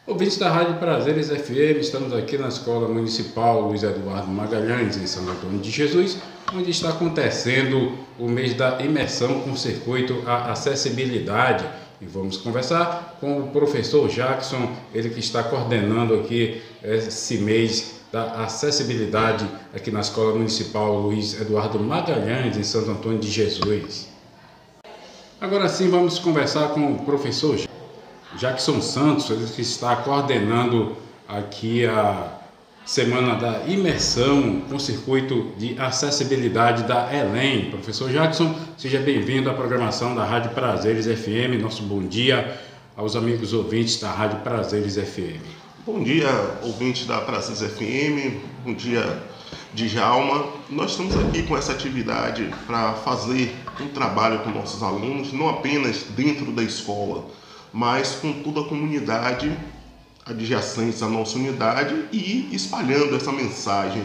Ouvintes da Rádio Prazeres FM, estamos aqui na Escola Municipal Luiz Eduardo Magalhães, em Santo Antônio de Jesus, onde está acontecendo o mês da imersão com circuito à acessibilidade. E vamos conversar com o professor Jackson, ele que está coordenando aqui esse mês da acessibilidade aqui na Escola Municipal Luiz Eduardo Magalhães, em Santo Antônio de Jesus. Agora sim, vamos conversar com o professor Jackson Santos, ele que está coordenando aqui a Semana da Imersão com circuito de acessibilidade da ELEM. Professor Jackson, seja bem-vindo à programação da Rádio Prazeres FM. Nosso bom dia aos amigos ouvintes da Rádio Prazeres FM. Bom dia, ouvintes da Prazeres FM. Bom dia, Djalma. Nós estamos aqui com essa atividade para fazer um trabalho com nossos alunos, não apenas dentro da escola, mas com toda a comunidade adjacente à nossa unidade e espalhando essa mensagem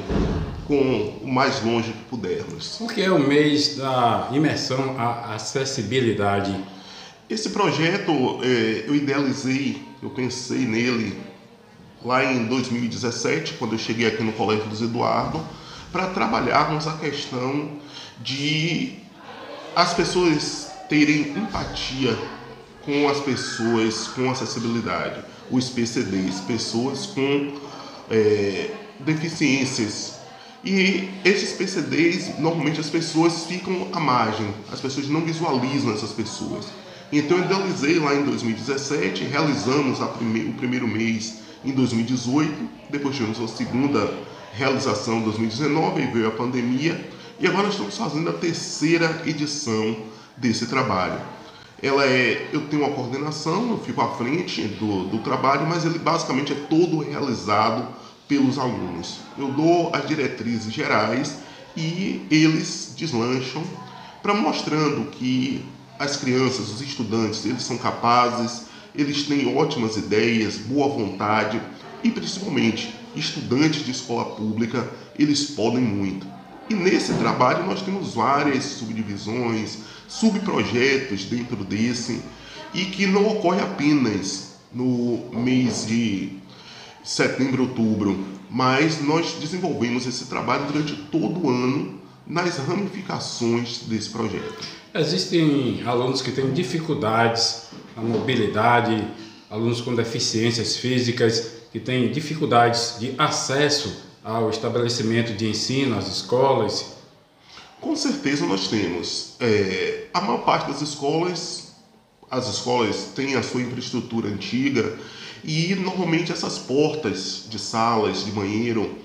com o mais longe que pudermos. O que é o mês da imersão à acessibilidade? Esse projeto eu idealizei, eu pensei nele lá em 2017, quando eu cheguei aqui no Colégio Luiz Eduardo, para trabalharmos a questão de as pessoas terem empatia com as pessoas com acessibilidade, os PCDs, pessoas com deficiências. E esses PCDs, normalmente as pessoas ficam à margem, as pessoas não visualizam essas pessoas. Então eu idealizei lá em 2017, realizamos o primeiro mês em 2018, depois tivemos a segunda realização em 2019, e veio a pandemia, e agora estamos fazendo a terceira edição desse trabalho. Eu tenho uma coordenação, eu fico à frente do trabalho, mas ele basicamente é todo realizado pelos alunos. Eu dou as diretrizes gerais e eles deslancham para mostrando que as crianças, os estudantes, eles são capazes, eles têm ótimas ideias, boa vontade e principalmente estudantes de escola pública, eles podem muito. E nesse trabalho nós temos várias subdivisões, subprojetos dentro desse, e que não ocorre apenas no mês de setembro, outubro, mas nós desenvolvemos esse trabalho durante todo o ano nas ramificações desse projeto. Existem alunos que têm dificuldades na mobilidade, alunos com deficiências físicas que têm dificuldades de acesso ao estabelecimento de ensino, às escolas. Com certeza nós temos. A maior parte das escolas, as escolas têm a sua infraestrutura antiga e normalmente essas portas de salas, de banheiro,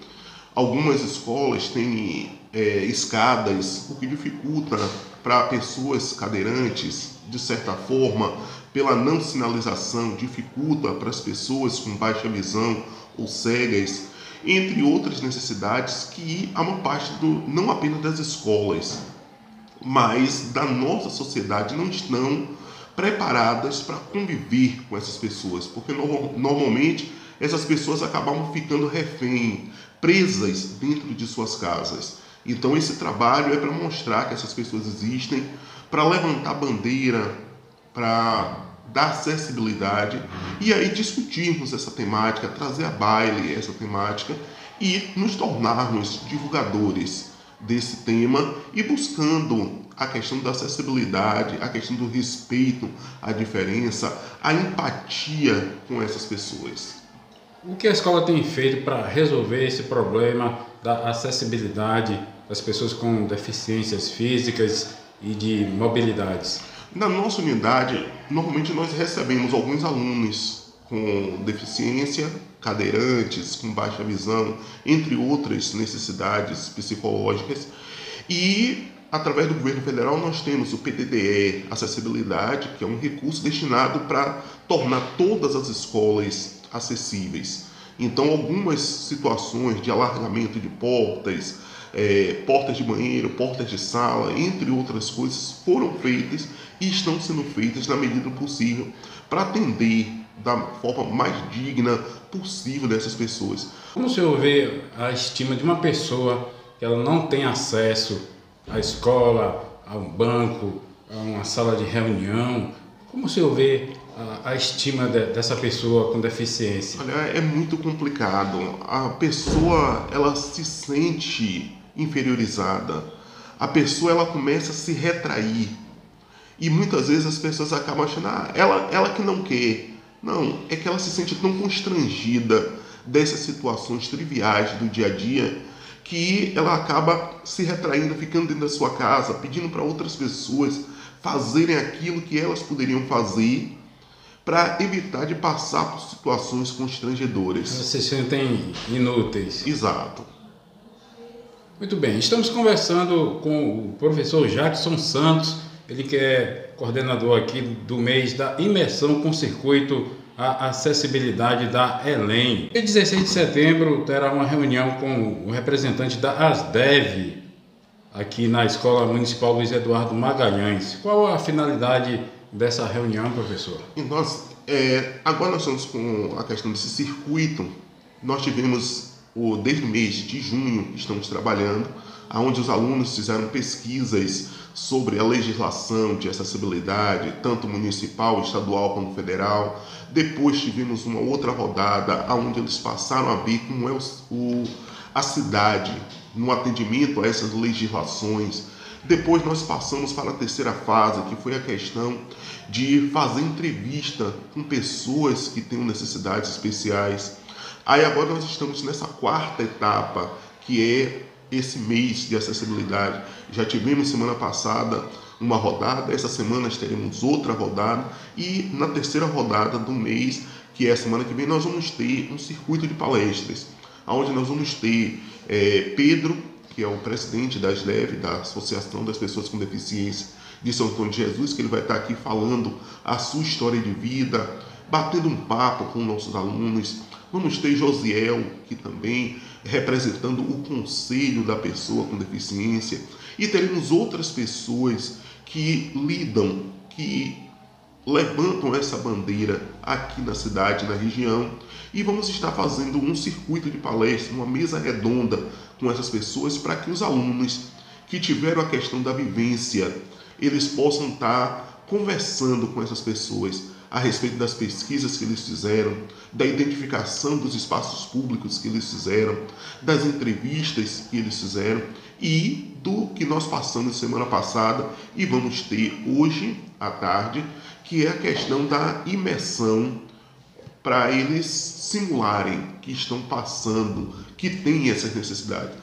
algumas escolas têm escadas, o que dificulta para pessoas cadeirantes, de certa forma, pela não sinalização, dificulta para as pessoas com baixa visão ou cegas, entre outras necessidades que a maior parte não apenas das escolas, mas da nossa sociedade não estão preparadas para conviver com essas pessoas, porque normalmente essas pessoas acabam ficando refém, presas dentro de suas casas. Então esse trabalho é para mostrar que essas pessoas existem, para levantar bandeira, para dar acessibilidade e aí discutirmos essa temática, trazer à baile essa temática e nos tornarmos divulgadores desse tema e buscando a questão da acessibilidade, a questão do respeito à diferença, a empatia com essas pessoas. O que a escola tem feito para resolver esse problema da acessibilidade das pessoas com deficiências físicas e de mobilidades? Na nossa unidade, normalmente nós recebemos alguns alunos com deficiência, cadeirantes, com baixa visão, entre outras necessidades psicológicas. E, através do governo federal, nós temos o PDDE Acessibilidade, que é um recurso destinado para tornar todas as escolas acessíveis. Então, algumas situações de alargamento de portas, portas de banheiro, portas de sala, entre outras coisas, foram feitas e estão sendo feitas na medida do possível para atender da forma mais digna possível dessas pessoas. Como o senhor vê a estima de uma pessoa que ela não tem acesso à escola, a um banco, a uma sala de reunião? Como o senhor vê a estima dessa pessoa com deficiência? Olha, é muito complicado. A pessoa, ela se sente inferiorizada. A pessoa, ela começa a se retrair. E muitas vezes as pessoas acabam achando, ela que não quer. Não, é que ela se sente tão constrangida dessas situações triviais do dia a dia que ela acaba se retraindo, ficando dentro da sua casa, pedindo para outras pessoas fazerem aquilo que elas poderiam fazer para evitar de passar por situações constrangedoras. Se sentem inúteis. Exato. Muito bem, estamos conversando com o professor Jackson Santos, ele que é coordenador aqui do mês da imersão com circuito à acessibilidade da ELEM. Dia 16 de setembro terá uma reunião com o representante da ASDEV aqui na Escola Municipal Luiz Eduardo Magalhães. Qual a finalidade dessa reunião, professor? E agora nós estamos com a questão desse circuito. Nós tivemos, desde o mês de junho, estamos trabalhando, onde os alunos fizeram pesquisas sobre a legislação de acessibilidade, tanto municipal, estadual como federal. Depois tivemos uma outra rodada, onde eles passaram a ver como é a cidade no atendimento a essas legislações. Depois nós passamos para a terceira fase, que foi a questão de fazer entrevista com pessoas que tenham necessidades especiais. Aí agora nós estamos nessa quarta etapa, que é esse mês de acessibilidade. Já tivemos semana passada uma rodada, essa semana teremos outra rodada e na terceira rodada do mês, que é a semana que vem, nós vamos ter um circuito de palestras, onde nós vamos ter Pedro, que é o presidente da ASDEV, da Associação das Pessoas com Deficiência de São Antônio de Jesus, que ele vai estar aqui falando a sua história de vida, batendo um papo com nossos alunos. Vamos ter Josiel, que também representando o conselho da pessoa com deficiência. E teremos outras pessoas que lidam, que levantam essa bandeira aqui na cidade, na região. E vamos estar fazendo um circuito de palestra, uma mesa redonda com essas pessoas, para que os alunos que tiveram a questão da vivência, eles possam estar conversando com essas pessoas a respeito das pesquisas que eles fizeram, da identificação dos espaços públicos que eles fizeram, das entrevistas que eles fizeram e do que nós passamos semana passada e vamos ter hoje à tarde, que é a questão da imersão, para eles simularem que estão passando, que têm essas necessidades.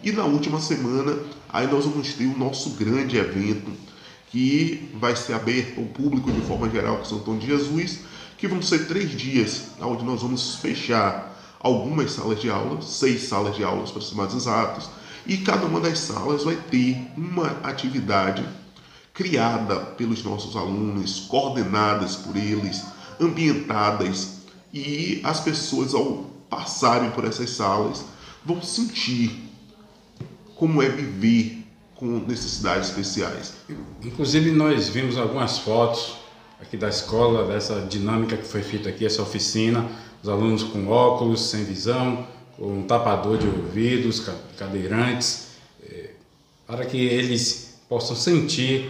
E na última semana, aí nós vamos ter o nosso grande evento, que vai ser aberto ao público de forma geral com São Antônio de Jesus, que vão ser 3 dias, onde nós vamos fechar algumas salas de aula, 6 salas de aulas para ser mais exatos, e cada uma das salas vai ter uma atividade criada pelos nossos alunos, coordenadas por eles, ambientadas, e as pessoas, ao passarem por essas salas, vão sentir como é viver com necessidades especiais. Inclusive nós vimos algumas fotos aqui da escola, dessa dinâmica que foi feita aqui, essa oficina, os alunos com óculos, sem visão, com um tapador de ouvidos, cadeirantes, para que eles possam sentir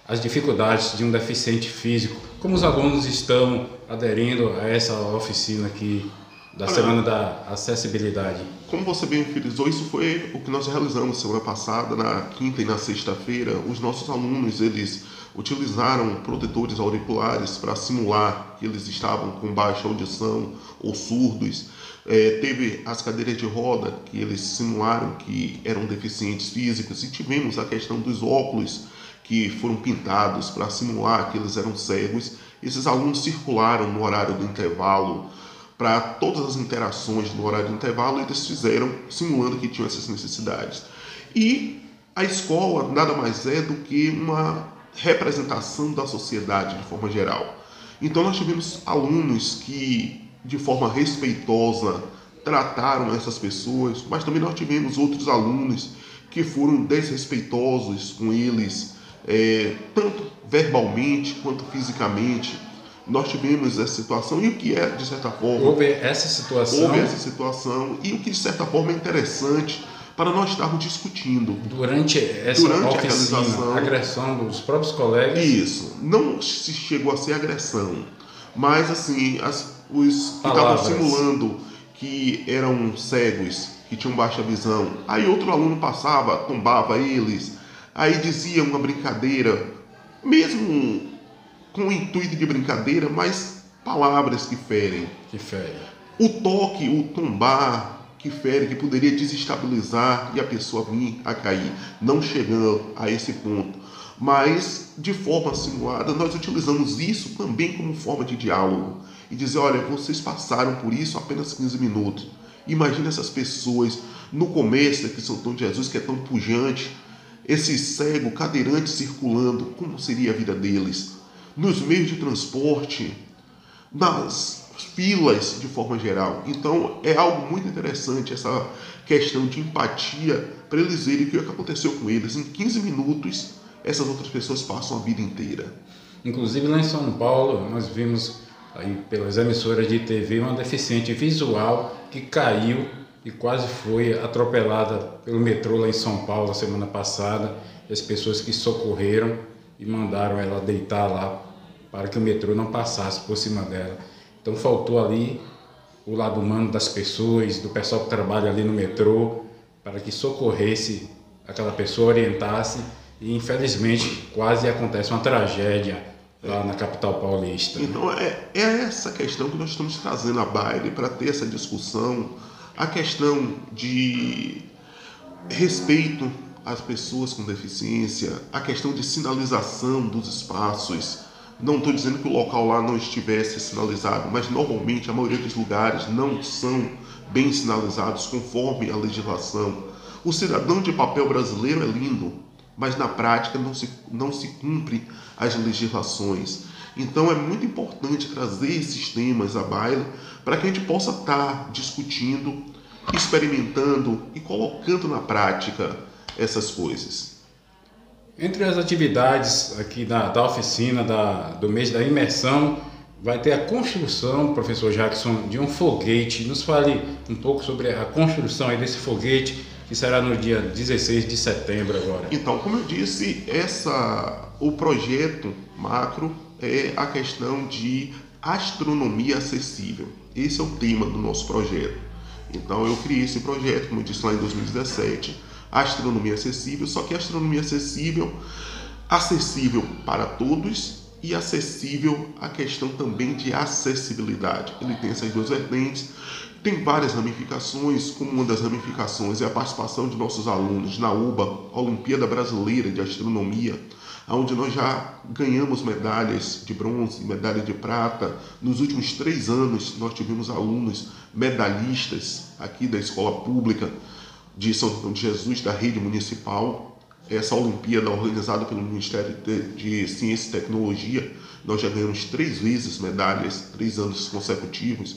as dificuldades de um deficiente físico. Como os alunos estão aderindo a essa oficina aqui da Semana da Acessibilidade? Como você bem frisou, isso foi o que nós realizamos semana passada, na quinta e na sexta-feira. Os nossos alunos, eles utilizaram protetores auriculares para simular que eles estavam com baixa audição ou surdos. Teve as cadeiras de roda, que eles simularam que eram deficientes físicos, e tivemos a questão dos óculos, que foram pintados para simular que eles eram cegos. Esses alunos circularam no horário do intervalo, para todas as interações no horário do intervalo, eles fizeram simulando que tinham essas necessidades. E a escola nada mais é do que uma representação da sociedade de forma geral. Então nós tivemos alunos que, de forma respeitosa, trataram essas pessoas, mas também nós tivemos outros alunos que foram desrespeitosos com eles, tanto verbalmente quanto fisicamente. Nós tivemos essa situação, e o que de certa forma... Houve essa situação, e o que de certa forma é interessante, para nós estarmos discutindo. Durante a oficina, a agressão dos próprios colegas? Isso, não se chegou a ser agressão, mas assim, os que estavam simulando que eram cegos, que tinham baixa visão, aí outro aluno passava, tombava eles, aí dizia uma brincadeira, mesmo com o intuito de brincadeira, mas palavras que ferem. O toque, o tombar que fere, que poderia desestabilizar e a pessoa vir a cair, não chegando a esse ponto. Mas, de forma simulada, nós utilizamos isso também como forma de diálogo. E dizer, olha, vocês passaram por isso apenas 15 minutos. Imagina essas pessoas no comércio aqui em São Antônio de Jesus, que é tão pujante, esse cego, cadeirante circulando, como seria a vida deles? Nos meios de transporte, nas filas de forma geral. Então é algo muito interessante essa questão de empatia para eles verem o que aconteceu com eles. Em 15 minutos, essas outras pessoas passam a vida inteira. Inclusive lá em São Paulo, nós vimos aí pelas emissoras de TV uma deficiente visual que caiu e quase foi atropelada pelo metrô lá em São Paulo a semana passada. As pessoas que socorreram e mandaram ela deitar lá para que o metrô não passasse por cima dela. Então faltou ali o lado humano das pessoas, do pessoal que trabalha ali no metrô, para que socorresse aquela pessoa, orientasse, e infelizmente quase acontece uma tragédia lá na capital paulista. Então é essa questão que nós estamos trazendo à baile para ter essa discussão, a questão de respeito às pessoas com deficiência, a questão de sinalização dos espaços. Não estou dizendo que o local lá não estivesse sinalizado, mas normalmente a maioria dos lugares não são bem sinalizados conforme a legislação. O cidadão de papel brasileiro é lindo, mas na prática não se cumpre as legislações. Então é muito importante trazer esses temas à baila para que a gente possa estar discutindo, experimentando e colocando na prática essas coisas. Entre as atividades aqui da oficina, do mês da imersão, vai ter a construção, professor Jackson, de um foguete. Nos fale um pouco sobre a construção aí desse foguete, que será no dia 16 de setembro agora. Então, como eu disse, o projeto macro é a questão de astronomia acessível. Esse é o tema do nosso projeto. Então, eu criei esse projeto, como eu disse lá em 2017, astronomia acessível, só que astronomia acessível para todos e acessível a questão também de acessibilidade. Ele tem essas duas vertentes, tem várias ramificações, como uma das ramificações é a participação de nossos alunos na UBA, Olimpíada Brasileira de Astronomia, onde nós já ganhamos medalhas de bronze, medalha de prata. Nos últimos 3 anos nós tivemos alunos medalhistas aqui da escola pública de São Antônio de Jesus, da rede municipal. Essa Olimpíada organizada pelo Ministério de Ciência e Tecnologia, nós já ganhamos 3 vezes medalhas, 3 anos consecutivos.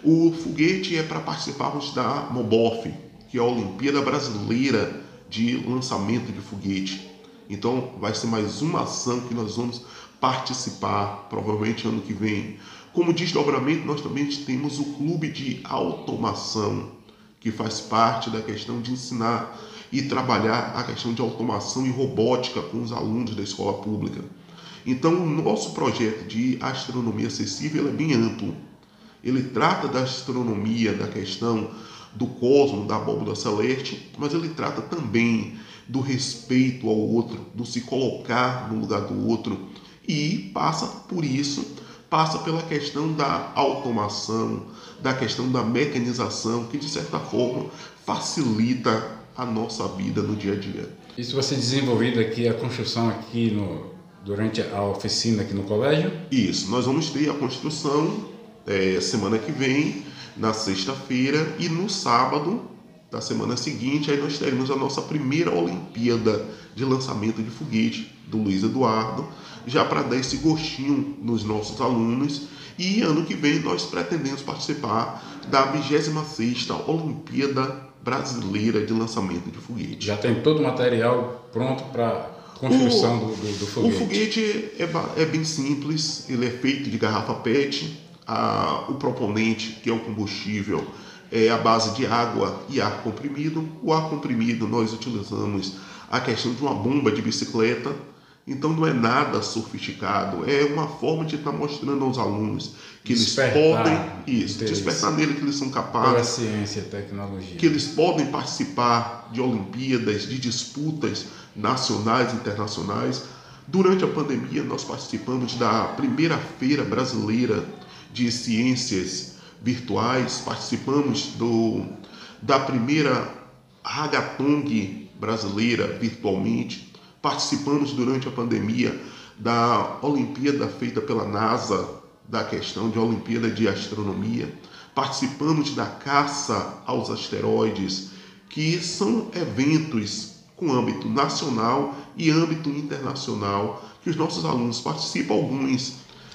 O foguete é para participarmos da MOBOF, que é a Olimpíada Brasileira de Lançamento de Foguete. Então vai ser mais uma ação que nós vamos participar, provavelmente ano que vem. Como desdobramento, nós também temos o Clube de Automação, que faz parte da questão de ensinar e trabalhar a questão de automação e robótica com os alunos da escola pública. Então, o nosso projeto de astronomia acessível é bem amplo. Ele trata da astronomia, da questão do cosmos, da abóbora celeste, mas ele trata também do respeito ao outro, do se colocar no lugar do outro, e passa pela questão da automação, da questão da mecanização, que de certa forma facilita a nossa vida no dia a dia. Isso vai ser desenvolvido aqui, a construção aqui durante a oficina aqui no colégio? Isso, nós vamos ter a construção semana que vem, na sexta-feira, e no sábado da semana seguinte, aí nós teremos a nossa primeira Olimpíada de lançamento de foguete do Luiz Eduardo, já para dar esse gostinho nos nossos alunos. E ano que vem nós pretendemos participar da 26ª Olimpíada Brasileira de Lançamento de Foguete. Já tem todo o material pronto para construção do foguete? O foguete é bem simples, ele é feito de garrafa PET. O proponente, que é o combustível, é a base de água e ar comprimido. O ar comprimido nós utilizamos a questão de uma bomba de bicicleta, então não é nada sofisticado, é uma forma de estar mostrando aos alunos que eles podem despertar nele, que eles são capazes, pela ciência e tecnologia, que eles podem participar de Olimpíadas, de disputas nacionais e internacionais. Durante a pandemia nós participamos da primeira feira brasileira de ciências virtuais, participamos da primeira hackathon brasileira virtualmente, participamos durante a pandemia da Olimpíada feita pela NASA, da questão de Olimpíada de Astronomia, participamos da caça aos asteroides, que são eventos com âmbito nacional e âmbito internacional, que os nossos alunos participam. Alguns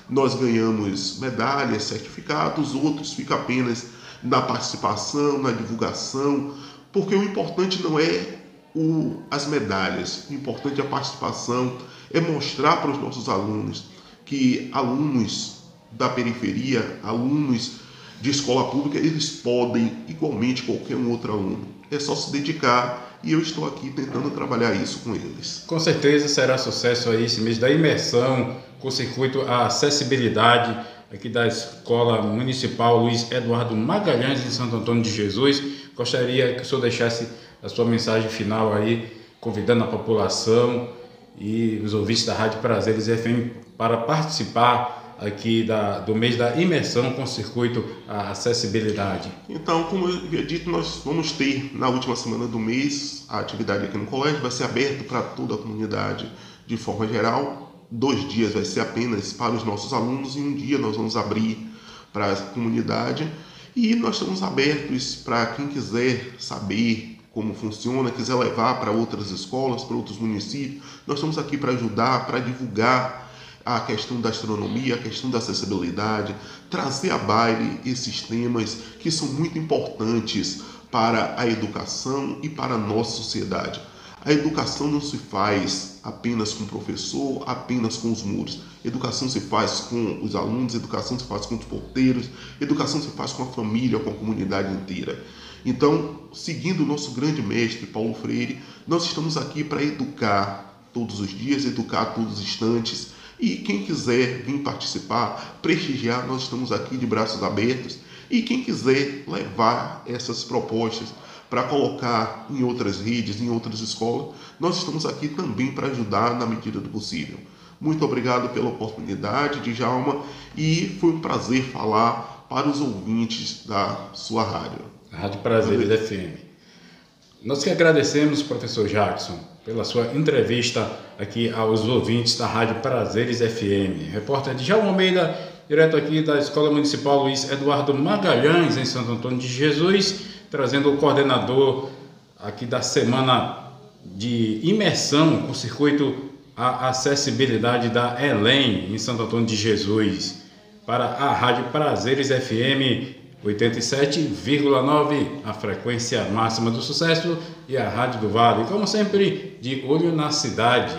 nós ganhamos medalhas, certificados, outros ficam apenas na participação, na divulgação, porque o importante não é as medalhas, o importante é a participação, é mostrar para os nossos alunos que alunos da periferia, alunos de escola pública, eles podem, igualmente qualquer um outro aluno. É só se dedicar e eu estou aqui tentando trabalhar isso com eles. Com certeza será sucesso aí esse mês da imersão com o circuito A Acessibilidade aqui da Escola Municipal Luiz Eduardo Magalhães, em Santo Antônio de Jesus. Gostaria que o senhor deixasse a sua mensagem final aí, convidando a população e os ouvintes da Rádio Prazeres FM para participar aqui do mês da imersão com o circuito A Acessibilidade. Então, como eu havia dito, nós vamos ter na última semana do mês a atividade aqui no colégio, vai ser aberto para toda a comunidade de forma geral. 2 dias vai ser apenas para os nossos alunos e 1 dia nós vamos abrir para a comunidade, e nós estamos abertos para quem quiser saber como funciona, quiser levar para outras escolas, para outros municípios. Nós estamos aqui para ajudar, para divulgar a questão da astronomia, a questão da acessibilidade, trazer à baile esses temas que são muito importantes para a educação e para a nossa sociedade. A educação não se faz apenas com o professor, apenas com os muros. Educação se faz com os alunos, educação se faz com os porteiros, educação se faz com a família, com a comunidade inteira. Então, seguindo o nosso grande mestre Paulo Freire, nós estamos aqui para educar todos os dias, educar todos os instantes. E quem quiser vir participar, prestigiar, nós estamos aqui de braços abertos. E quem quiser levar essas propostas para colocar em outras redes, em outras escolas, nós estamos aqui também para ajudar na medida do possível. Muito obrigado pela oportunidade, Djalma, e foi um prazer falar para os ouvintes da sua rádio. A Rádio Prazeres FM. Nós que agradecemos, professor Jackson, pela sua entrevista aqui aos ouvintes da Rádio Prazeres FM. Repórter Djalma Almeida, direto aqui da Escola Municipal Luiz Eduardo Magalhães, em Santo Antônio de Jesus, trazendo o coordenador aqui da semana de imersão com o circuito A Acessibilidade da ELEM, em Santo Antônio de Jesus, para a Rádio Prazeres FM 87,9, a frequência máxima do sucesso, e a Rádio do Vale, como sempre, de olho na cidade.